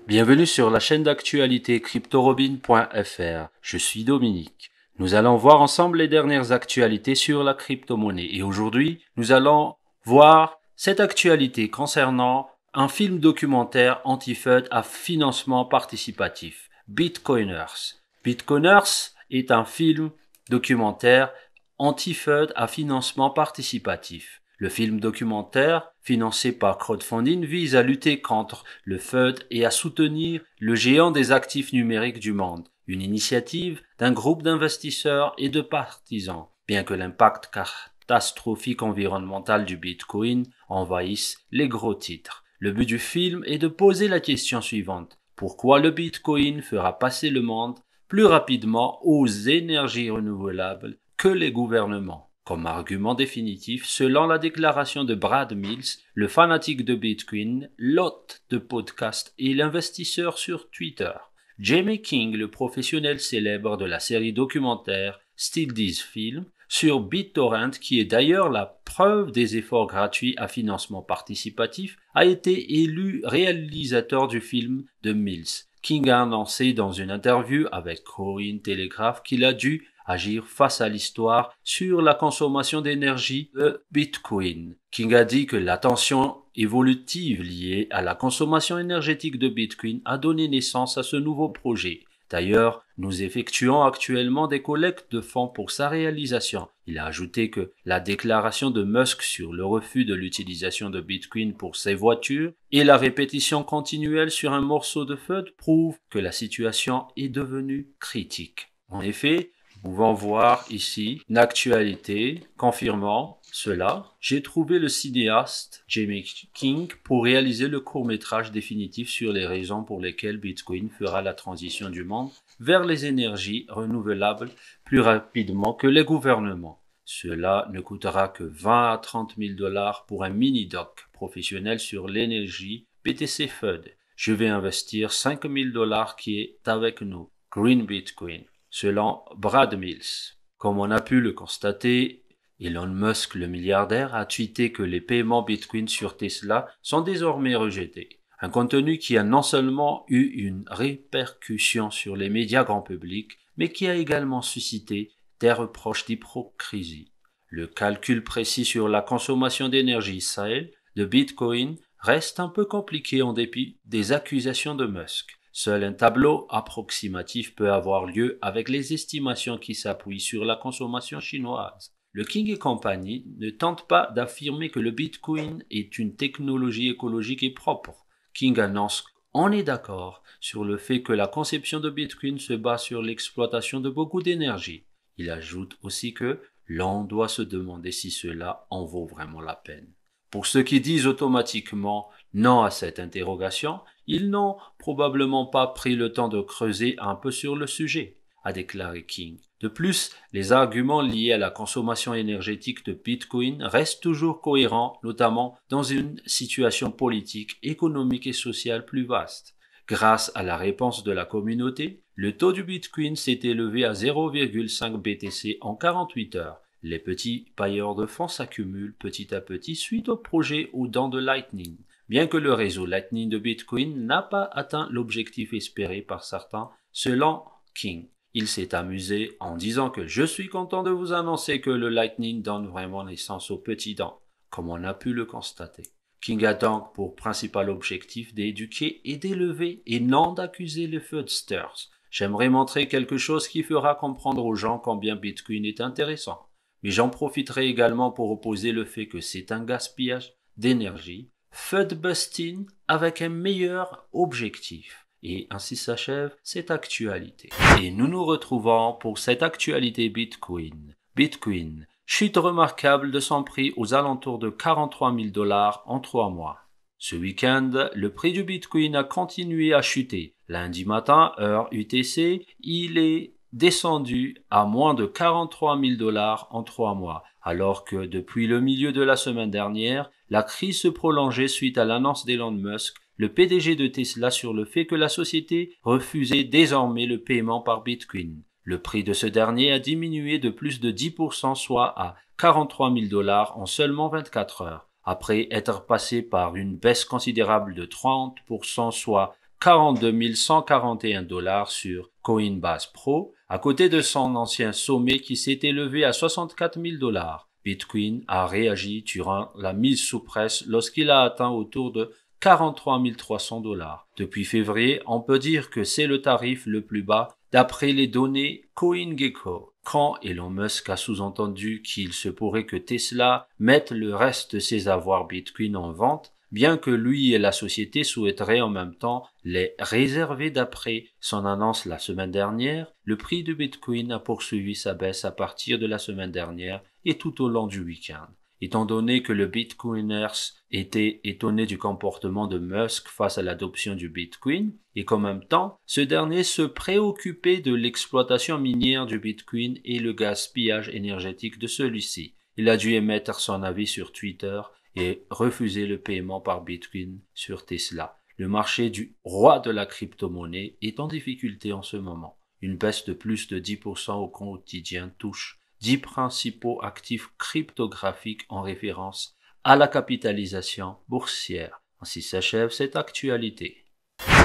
Bienvenue sur la chaîne d'actualité cryptorobin.fr. Je suis Dominique. Nous allons voir ensemble les dernières actualités sur la crypto-monnaie. Et aujourd'hui, nous allons voir cette actualité concernant un film documentaire anti-FUD à financement participatif, Bitcoiners. Bitcoiners est un film documentaire anti-FUD à financement participatif. Le film documentaire, financé par crowdfunding, vise à lutter contre le FUD et à soutenir le géant des actifs numériques du monde, une initiative d'un groupe d'investisseurs et de partisans, bien que l'impact catastrophique environnemental du Bitcoin envahisse les gros titres. Le but du film est de poser la question suivante. Pourquoi le Bitcoin fera passer le monde plus rapidement aux énergies renouvelables que les gouvernements? Comme argument définitif, selon la déclaration de Brad Mills, le fanatique de Bitcoin, l'hôte de podcast et l'investisseur sur Twitter. Jamie King, le professionnel célèbre de la série documentaire Still This Film, sur BitTorrent, qui est d'ailleurs la preuve des efforts gratuits à financement participatif, a été élu réalisateur du film de Mills. King a annoncé dans une interview avec Cointelegraph qu'il a dû agir face à l'histoire sur la consommation d'énergie de Bitcoin. King a dit que la tension évolutive liée à la consommation énergétique de Bitcoin a donné naissance à ce nouveau projet. D'ailleurs, nous effectuons actuellement des collectes de fonds pour sa réalisation. Il a ajouté que la déclaration de Musk sur le refus de l'utilisation de Bitcoin pour ses voitures et la répétition continuelle sur un morceau de FUD prouvent que la situation est devenue critique. En effet, nous pouvons voir ici une actualité confirmant cela. J'ai trouvé le cinéaste Jamie King pour réaliser le court-métrage définitif sur les raisons pour lesquelles Bitcoin fera la transition du monde vers les énergies renouvelables plus rapidement que les gouvernements. Cela ne coûtera que 20 à 30 000 $ pour un mini-doc professionnel sur l'énergie BTC FUD. Je vais investir 5 000 $ qui est avec nous. Green Bitcoin. Selon Brad Mills. Comme on a pu le constater, Elon Musk, le milliardaire, a tweeté que les paiements Bitcoin sur Tesla sont désormais rejetés. Un contenu qui a non seulement eu une répercussion sur les médias grand public, mais qui a également suscité des reproches d'hypocrisie. Le calcul précis sur la consommation d'énergie Sahel de Bitcoin reste un peu compliqué en dépit des accusations de Musk. Seul un tableau approximatif peut avoir lieu avec les estimations qui s'appuient sur la consommation chinoise. Le King et compagnie ne tentent pas d'affirmer que le Bitcoin est une technologie écologique et propre. King annonce qu'on est d'accord sur le fait que la conception de Bitcoin se base sur l'exploitation de beaucoup d'énergie. Il ajoute aussi que l'on doit se demander si cela en vaut vraiment la peine. Pour ceux qui disent automatiquement non à cette interrogation, ils n'ont probablement pas pris le temps de creuser un peu sur le sujet, a déclaré King. De plus, les arguments liés à la consommation énergétique de Bitcoin restent toujours cohérents, notamment dans une situation politique, économique et sociale plus vaste. Grâce à la réponse de la communauté, le taux du Bitcoin s'est élevé à 0,5 BTC en 48 heures. Les petits payeurs de fonds s'accumulent petit à petit suite au projet aux dents de Lightning. Bien que le réseau Lightning de Bitcoin n'a pas atteint l'objectif espéré par certains, selon King. Il s'est amusé en disant que je suis content de vous annoncer que le Lightning donne vraiment naissance aux petits dents, comme on a pu le constater. King a donc pour principal objectif d'éduquer et d'élever et non d'accuser les FUDsters. J'aimerais montrer quelque chose qui fera comprendre aux gens combien Bitcoin est intéressant. Mais j'en profiterai également pour opposer le fait que c'est un gaspillage d'énergie, FUD busting avec un meilleur objectif. Et ainsi s'achève cette actualité. Et nous nous retrouvons pour cette actualité Bitcoin. Bitcoin, chute remarquable de son prix aux alentours de 43 000 $ en 3 mois. Ce week-end, le prix du Bitcoin a continué à chuter. Lundi matin, heure UTC, il est descendu à moins de 43 000 $ en 3 mois, alors que depuis le milieu de la semaine dernière, la crise se prolongeait suite à l'annonce d'Elon Musk, le PDG de Tesla, sur le fait que la société refusait désormais le paiement par Bitcoin. Le prix de ce dernier a diminué de plus de 10%, soit à 43 000 $ en seulement 24 heures, après être passé par une baisse considérable de 30%, soit 42 141 $ sur Coinbase Pro, à côté de son ancien sommet qui s'est élevé à 64 000 $. Bitcoin a réagi durant la mise sous presse lorsqu'il a atteint autour de 43 300 $. Depuis février, on peut dire que c'est le tarif le plus bas d'après les données CoinGecko. Quand Elon Musk a sous-entendu qu'il se pourrait que Tesla mette le reste de ses avoirs Bitcoin en vente, bien que lui et la société souhaiteraient en même temps les réserver d'après son annonce la semaine dernière, le prix du Bitcoin a poursuivi sa baisse à partir de la semaine dernière et tout au long du week-end. Étant donné que le Bitcoiners était étonné du comportement de Musk face à l'adoption du Bitcoin, et qu'en même temps, ce dernier se préoccupait de l'exploitation minière du Bitcoin et le gaspillage énergétique de celui-ci. Il a dû émettre son avis sur Twitter et refuser le paiement par Bitcoin sur Tesla. Le marché du roi de la crypto-monnaie est en difficulté en ce moment. Une baisse de plus de 10% au quotidien touche 10 principaux actifs cryptographiques en référence à la capitalisation boursière. Ainsi s'achève cette actualité.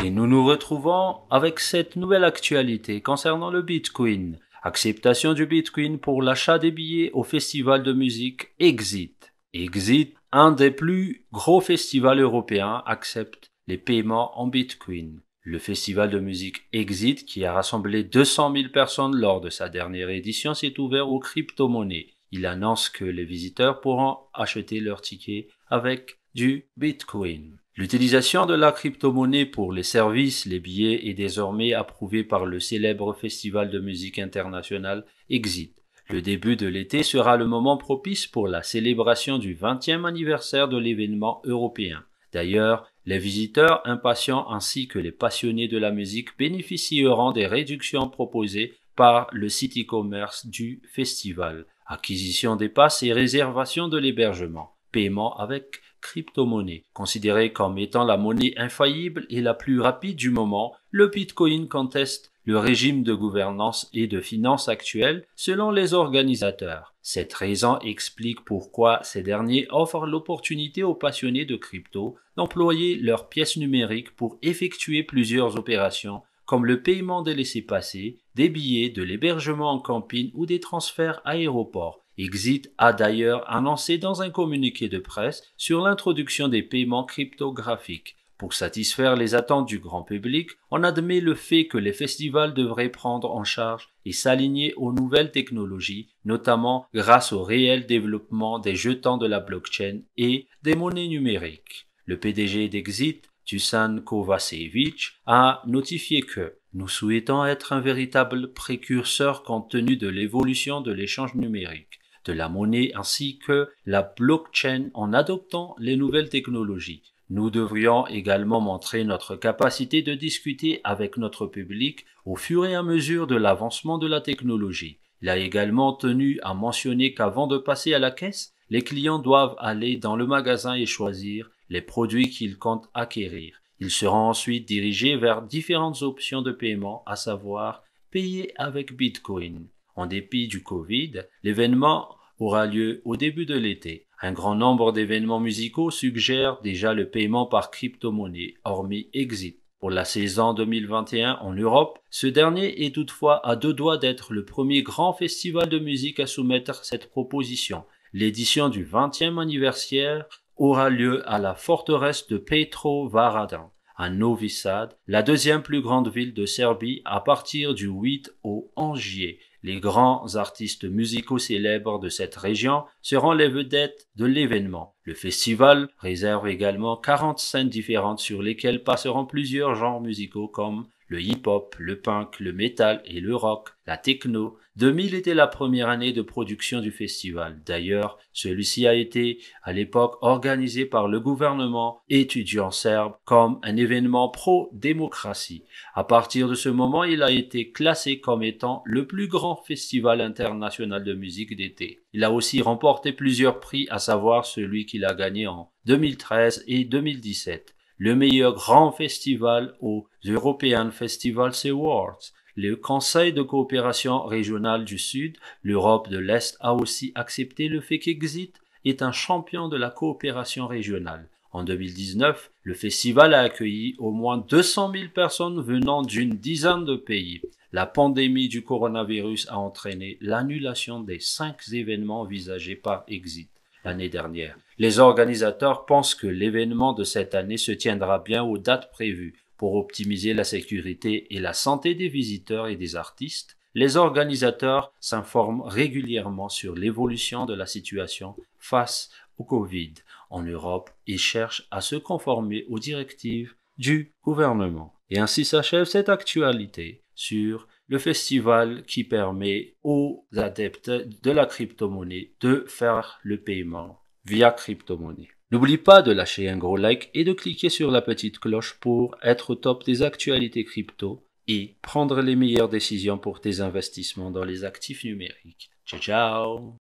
Et nous nous retrouvons avec cette nouvelle actualité concernant le Bitcoin. Acceptation du Bitcoin pour l'achat des billets au festival de musique Exit. Exit, un des plus gros festivals européens, accepte les paiements en Bitcoin. Le festival de musique Exit, qui a rassemblé 200 000 personnes lors de sa dernière édition, s'est ouvert aux crypto-monnaies. Il annonce que les visiteurs pourront acheter leurs tickets avec du Bitcoin. L'utilisation de la crypto-monnaie pour les services, les billets est désormais approuvée par le célèbre festival de musique international Exit. Le début de l'été sera le moment propice pour la célébration du 20e anniversaire de l'événement européen. D'ailleurs, les visiteurs impatients ainsi que les passionnés de la musique bénéficieront des réductions proposées par le site e-commerce du festival. Acquisition des passes et réservation de l'hébergement. Paiement avec crypto-monnaie. Considéré comme étant la monnaie infaillible et la plus rapide du moment, le Bitcoin conteste le régime de gouvernance et de finances actuel selon les organisateurs. Cette raison explique pourquoi ces derniers offrent l'opportunité aux passionnés de crypto d'employer leurs pièces numériques pour effectuer plusieurs opérations comme le paiement des laissez-passer, des billets, de l'hébergement en camping ou des transferts aéroports. Exit a d'ailleurs annoncé dans un communiqué de presse sur l'introduction des paiements cryptographiques. Pour satisfaire les attentes du grand public, on admet le fait que les festivals devraient prendre en charge et s'aligner aux nouvelles technologies, notamment grâce au réel développement des jetons de la blockchain et des monnaies numériques. Le PDG d'Exit, Dusan Kovacevic, a notifié que nous souhaitons être un véritable précurseur compte tenu de l'évolution de l'échange numérique, de la monnaie ainsi que la blockchain en adoptant les nouvelles technologies. Nous devrions également montrer notre capacité de discuter avec notre public au fur et à mesure de l'avancement de la technologie. Il a également tenu à mentionner qu'avant de passer à la caisse, les clients doivent aller dans le magasin et choisir les produits qu'ils comptent acquérir. Ils seront ensuite dirigés vers différentes options de paiement, à savoir payer avec Bitcoin. En dépit du Covid, l'événement aura lieu au début de l'été. Un grand nombre d'événements musicaux suggèrent déjà le paiement par crypto-monnaie, hormis Exit. Pour la saison 2021 en Europe, ce dernier est toutefois à deux doigts d'être le premier grand festival de musique à soumettre cette proposition. L'édition du 20e anniversaire aura lieu à la forteresse de Petrovaradin, à Novi Sad, la deuxième plus grande ville de Serbie, à partir du 8 au 11 juillet. Les grands artistes musicaux célèbres de cette région seront les vedettes de l'événement. Le festival réserve également 40 scènes différentes sur lesquelles passeront plusieurs genres musicaux comme le hip-hop, le punk, le metal et le rock, la techno. 2000 était la première année de production du festival. D'ailleurs, celui-ci a été à l'époque organisé par le gouvernement étudiant serbe comme un événement pro-démocratie. À partir de ce moment, il a été classé comme étant le plus grand festival international de musique d'été. Il a aussi remporté plusieurs prix, à savoir celui qu'il a gagné en 2013 et 2017. Le meilleur grand festival aux European Festivals Awards. Le Conseil de coopération régionale du Sud, l'Europe de l'Est, a aussi accepté le fait qu'Exit est un champion de la coopération régionale. En 2019, le festival a accueilli au moins 200 000 personnes venant d'une dizaine de pays. La pandémie du coronavirus a entraîné l'annulation des 5 événements envisagés par Exit l'année dernière. Les organisateurs pensent que l'événement de cette année se tiendra bien aux dates prévues. Pour optimiser la sécurité et la santé des visiteurs et des artistes, les organisateurs s'informent régulièrement sur l'évolution de la situation face au Covid en Europe et cherchent à se conformer aux directives du gouvernement. Et ainsi s'achève cette actualité sur le festival qui permet aux adeptes de la crypto-monnaie de faire le paiement via crypto-monnaie. N'oublie pas de lâcher un gros like et de cliquer sur la petite cloche pour être au top des actualités crypto et prendre les meilleures décisions pour tes investissements dans les actifs numériques. Ciao ciao!